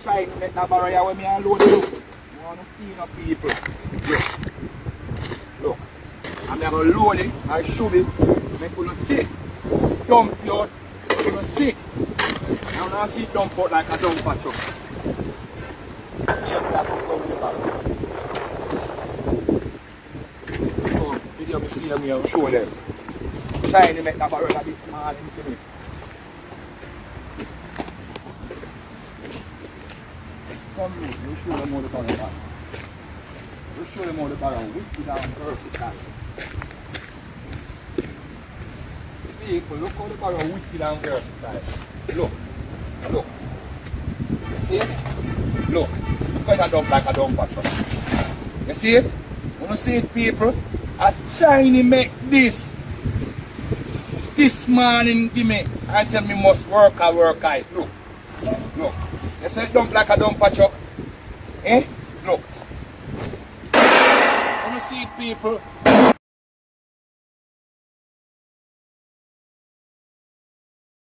try to make that barrier when me unload it. You want to see no people. Look. I'm going to load it and shoot it. Make you see. Dump it out. You see. I'm going to see it dump out like a dumper truck. See if that comes down the barrel. So, video me see them here, I'll show them. Trying to make that barrel a bit small into me. Come look, we'll show them how the barrel is. We'll show them how the barrel is. Wicked and vertical. People, look how the barrel is wicked and versatile. Look. Look. See it? Look. Look how it dump like a dumper truck. You see it? You know see it, people? I'm trying to make this morning give me. I said me must work Look. Look. You see it dump like a dumper truck? Eh? Look. You know see it, people?